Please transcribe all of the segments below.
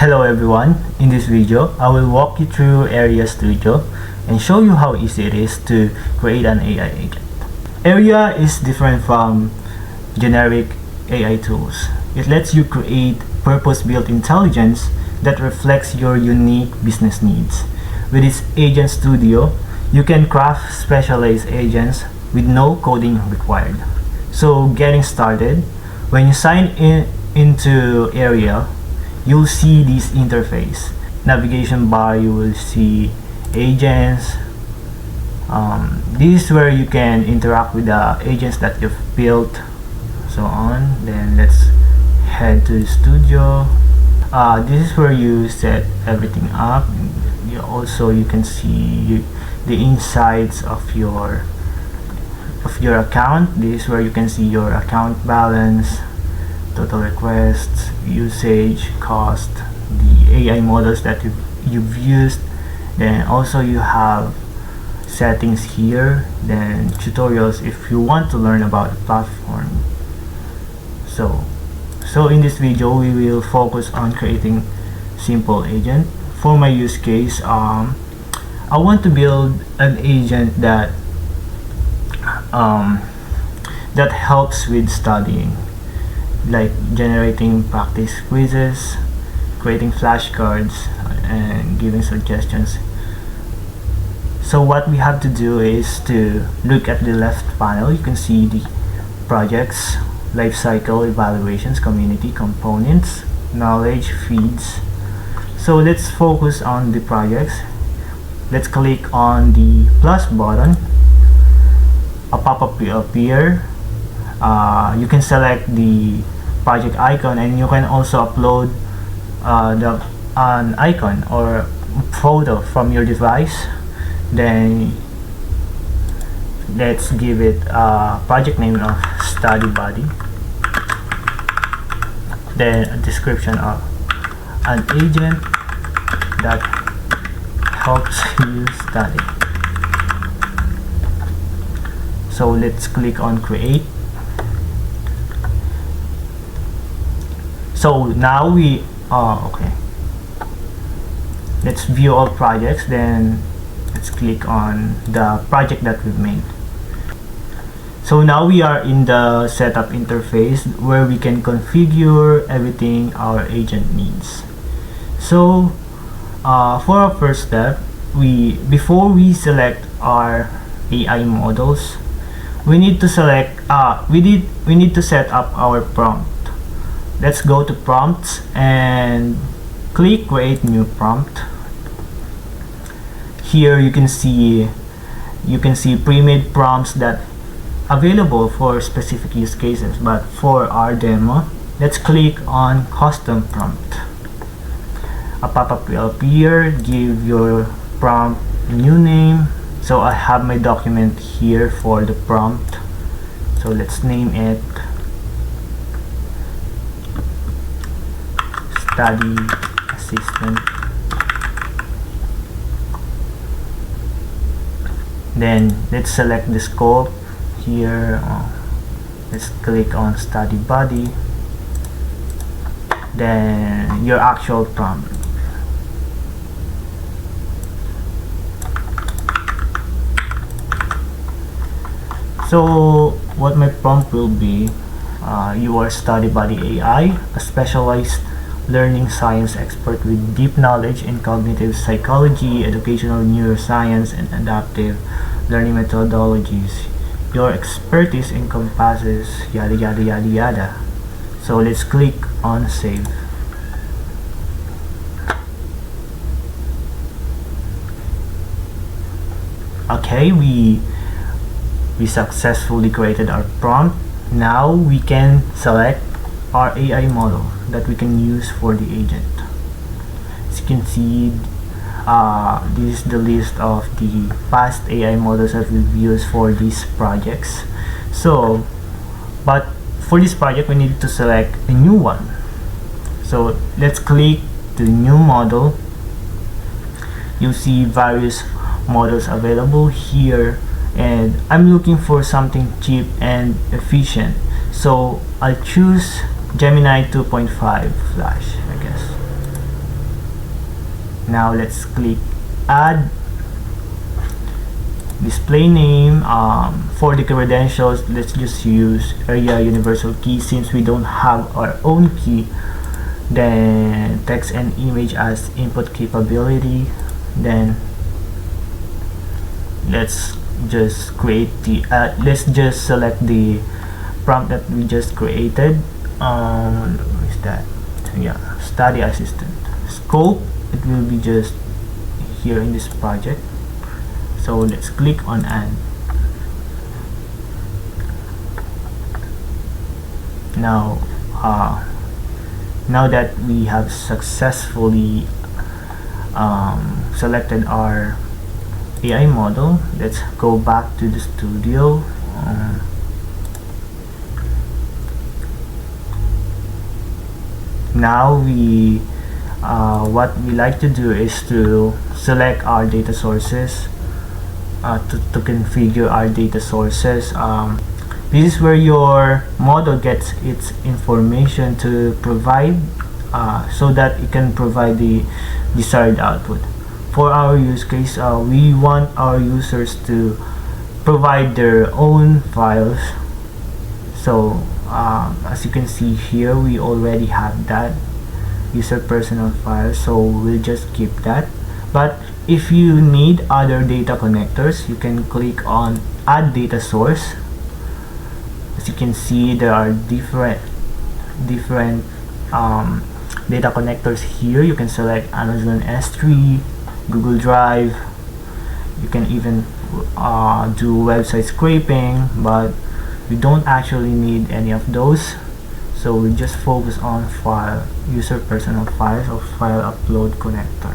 Hello everyone, in this video I will walk you through Airia Studio and show you how easy it is to create an AI agent. Airia is different from generic AI tools. It lets you create purpose-built intelligence that reflects your unique business needs. With its Agent Studio, you can craft specialized agents with no coding required. So getting started, when you sign into Airia, you'll see this interface. Navigation bar, you will see agents. This is where you can interact with the agents that you've built, so on. Then let's head to the studio. This is where you set everything up. You can see the insides of your account. This is where you can see your account balance, total requests, usage, cost, the AI models that you've used. Then also you have settings here, then tutorials if you want to learn about the platform. So in this video we will focus on creating simple agent. For my use case, I want to build an agent that that helps with studying, like generating practice quizzes, creating flashcards, and giving suggestions. So what we have to do is to look at the left panel. You can see the projects, lifecycle, evaluations, community, components, knowledge, feeds. So let's focus on the projects. Let's click on the plus button. A pop-up will appear. You can select the project icon, and you can also upload an icon or photo from your device. Then let's give it a project name of StudyBuddy, then a description of an agent that helps you study. So let's click on create. So now okay, let's view all projects. Then let's click on the project that we've made. So now we are in the setup interface where we can configure everything our agent needs. So for our first step, before we select our AI models, we need to select we need to set up our prompt. Let's go to prompts and click create new prompt. Here you can see pre-made prompts that available for specific use cases, but for our demo, let's click on custom prompt. A pop-up will appear. Give your prompt a new name. So I have my document here for the prompt, so let's name it Study Assistant. Then let's select the scope here. Let's click on StudyBuddy, then your actual prompt. So what my prompt will be, you are StudyBuddy AI, a specialized learning science expert with deep knowledge in cognitive psychology, educational neuroscience, and adaptive learning methodologies. Your expertise encompasses yada yada yada yada. So let's click on save. Okay, we successfully created our prompt. Now we can select our AI model that we can use for the agent. As you can see, this is the list of the past AI models that we've used for these projects. So, but for this project we need to select a new one. So let's click the new model. You see various models available here, and I'm looking for something cheap and efficient, so I'll choose Gemini 2.5 Flash, I guess. Now let's click add display name. For the credentials, let's just use Airia universal key since we don't have our own key. Then text and image as input capability. Then let's just create the let's just select the prompt that we just created. What is that? Yeah, study assistant. Scope, it will be just here in this project. So let's click on add. Now that we have successfully selected our AI model, let's go back to the studio. Now we what we like to do is to select our data sources, to configure our data sources. This is where your model gets its information to provide, so that it can provide the desired output. For our use case, we want our users to provide their own files. So as you can see here, we already have that user personal file, so we'll just keep that. But if you need other data connectors, you can click on add data source. As you can see, there are different data connectors here. You can select Amazon S3, Google Drive. You can even do website scraping, but we don't actually need any of those, so we just focus on file user personal files or file upload connector.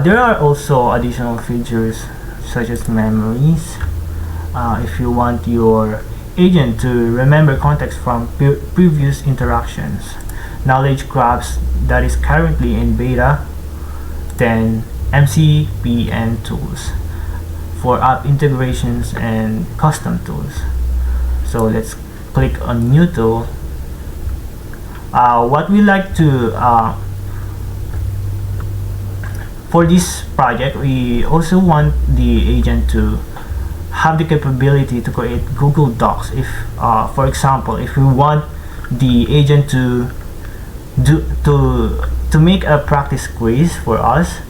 There are also additional features such as memories. If you want your agent to remember context from previous interactions, knowledge graphs that is currently in beta, then MCPN tools for app integrations and custom tools. So let's click on new tool. What we like to for this project, we also want the agent to have the capability to create Google Docs. If for example, if we want the agent to make a practice quiz for us,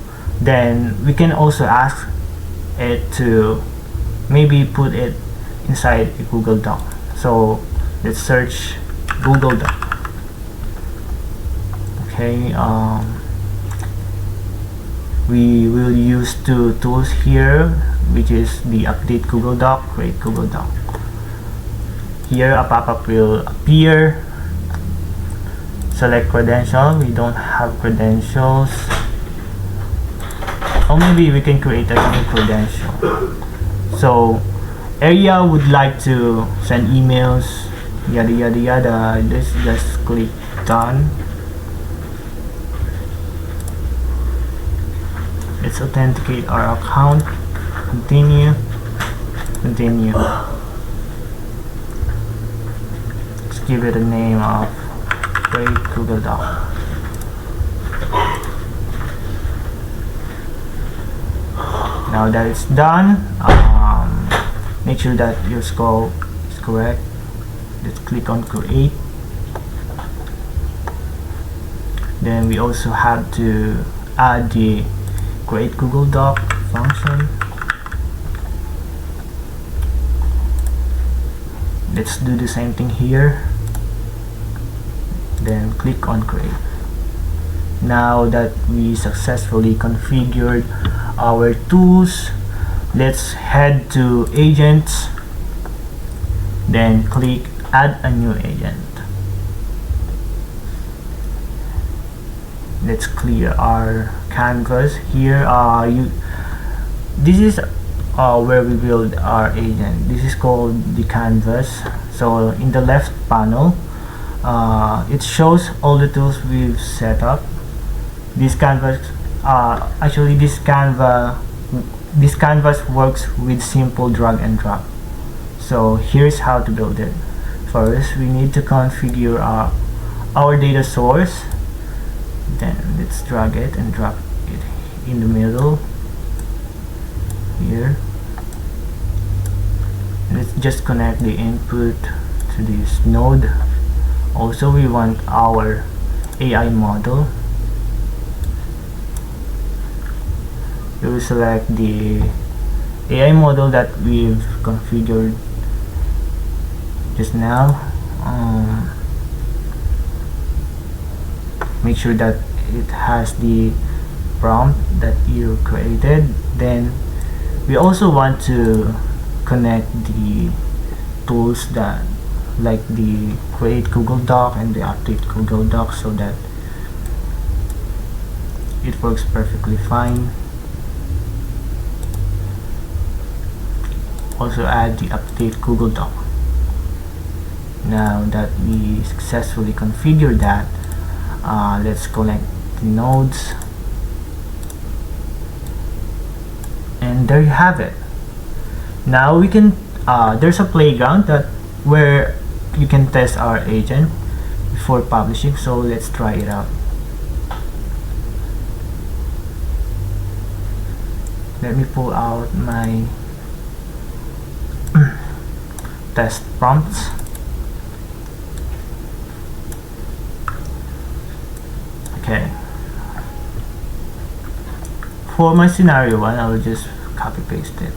then we can also ask it to maybe put it inside a Google Doc. So let's search Google Doc. Okay, we will use two tools here, which is the update Google Doc, create Google Doc. Here a pop-up will appear. Select credential. We don't have credentials, or maybe we can create a new credential. So Airia would like to send emails, yada yada yada. Let's just click done. Let's authenticate our account. Continue. Let's give it a name of Create Google Doc. Now that it's done, make sure that your scope is correct. Let's click on create. Then we also have to add the create Google Doc function. Let's do the same thing here. Then click on create. Now that we successfully configured our tools, let's head to agents, then click add a new agent. Let's clear our canvas here. This is where we build our agent. This is called the canvas. So in the left panel, it shows all the tools we've set up. This canvas this canvas works with simple drag and drop. So here's how to build it. First, we need to configure our data source. Then let's drag it and drop it in the middle here. Let's just connect the input to this node. Also, we want our AI model. We will select the AI model that we've configured just now. Make sure that it has the prompt that you created. Then we also want to connect the tools that like the create Google Doc and the update Google Doc so that it works perfectly fine. Also add the update Google Doc. Now that we successfully configured that, let's connect the nodes, and there you have it. Now we can there's a playground that where you can test our agent before publishing, so let's try it out. Let me pull out my test prompts. Okay, for my scenario 1, I will just copy paste it.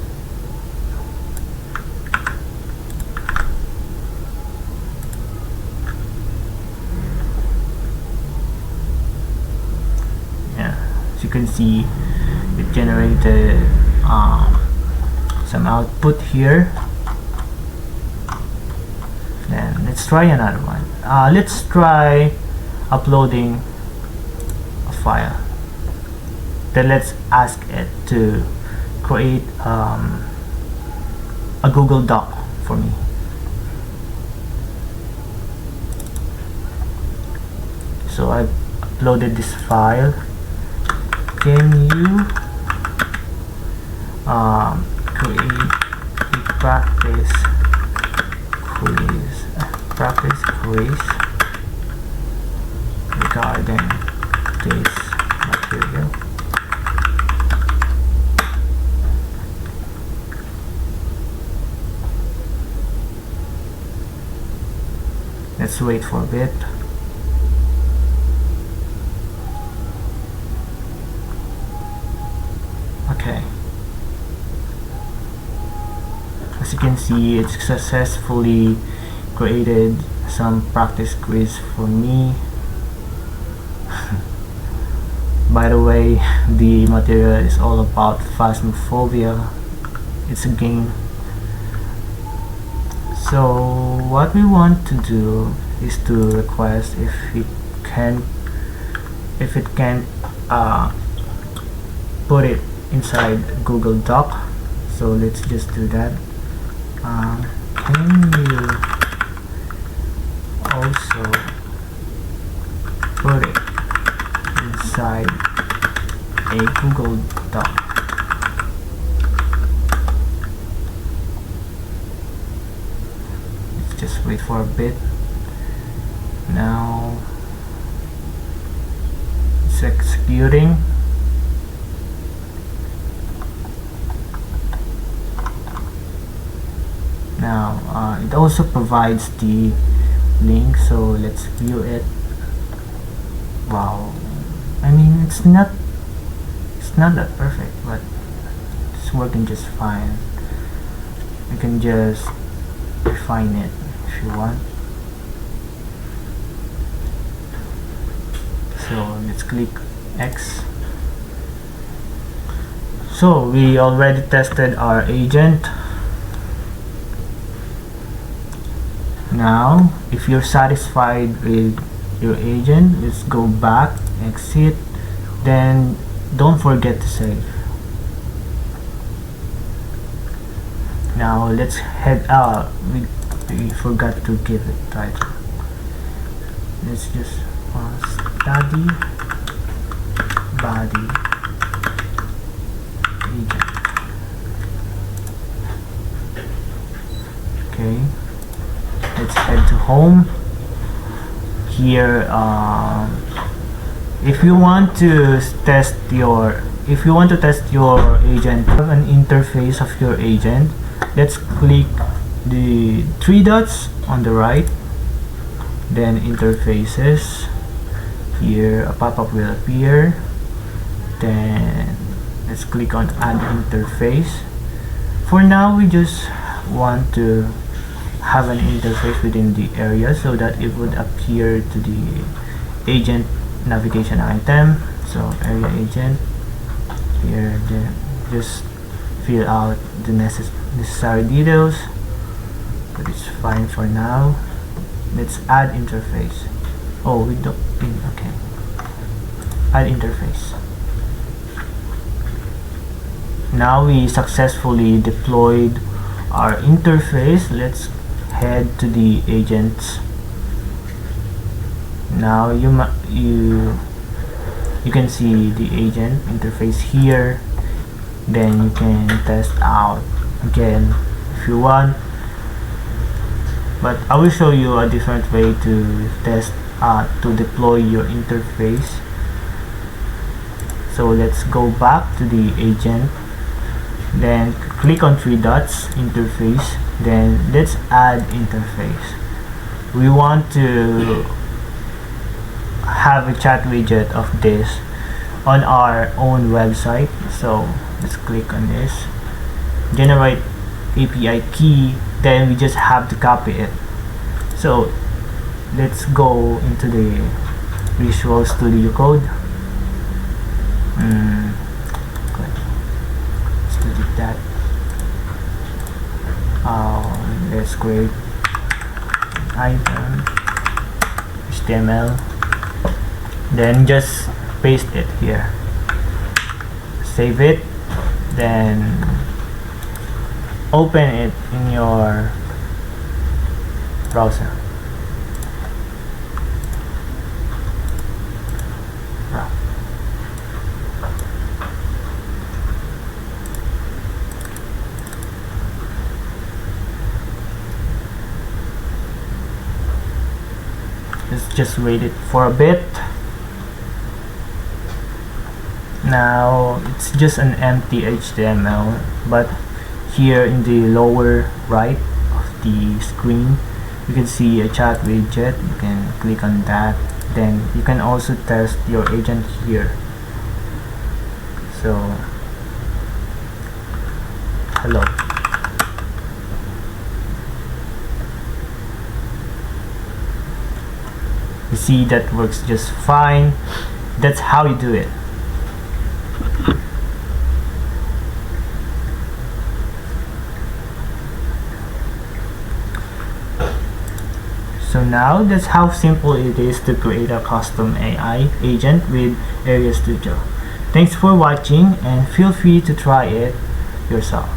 You can see it generated some output here. Then let's try another one. Let's try uploading a file. Then let's ask it to create a Google Doc for me. So I've uploaded this file. Can you create a practice quiz regarding this material? Let's wait for a bit. Okay, as you can see, it successfully created some practice quiz for me. By the way, the material is all about phasmophobia. It's a game. So what we want to do is to request if it can put it inside Google Doc. So let's just do that. Can you also put it inside a Google Doc? Let's just wait for a bit. Now it's executing. Now it also provides the link, so let's view it. Wow, I mean it's not that perfect, but it's working just fine. You can just refine it if you want. So let's click X. So we already tested our agent. Now if you're satisfied with your agent, let's go back, exit, then don't forget to save. Now let's head out. We forgot to give it title. Let's just StudyBuddy agent. Okay, let's head to home. Here If you want to test your agent, have an interface of your agent, let's click the three dots on the right, then interfaces. Here a pop-up will appear, then let's click on add interface. For now we just want to have an interface within the area so that it would appear to the agent navigation item. So area agent here, then just fill out the necessary details, but it's fine for now. Let's add interface. Oh, we don't. Okay, add interface. Now we successfully deployed our interface. Let's head to the agents. Now you can see the agent interface here. Then you can test out again if you want, but I will show you a different way to test to deploy your interface. So let's go back to the agent, then click on three dots, interface, then let's add interface. We want to have a chat widget of this on our own website, so let's click on this, generate API key, then we just have to copy it. So let's go into the Visual Studio Code. Let's delete that. Let's create item HTML, then just paste it here, save it, then open it in your browser. Let's just wait it for a bit. Now it's just an empty HTML, but here in the lower right of the screen you can see a chat widget. You can click on that, then you can also test your agent here. So hello. You see that works just fine. That's how you do it. So now that's how simple it is to create a custom AI agent with Airia Studio. Thanks for watching and feel free to try it yourself.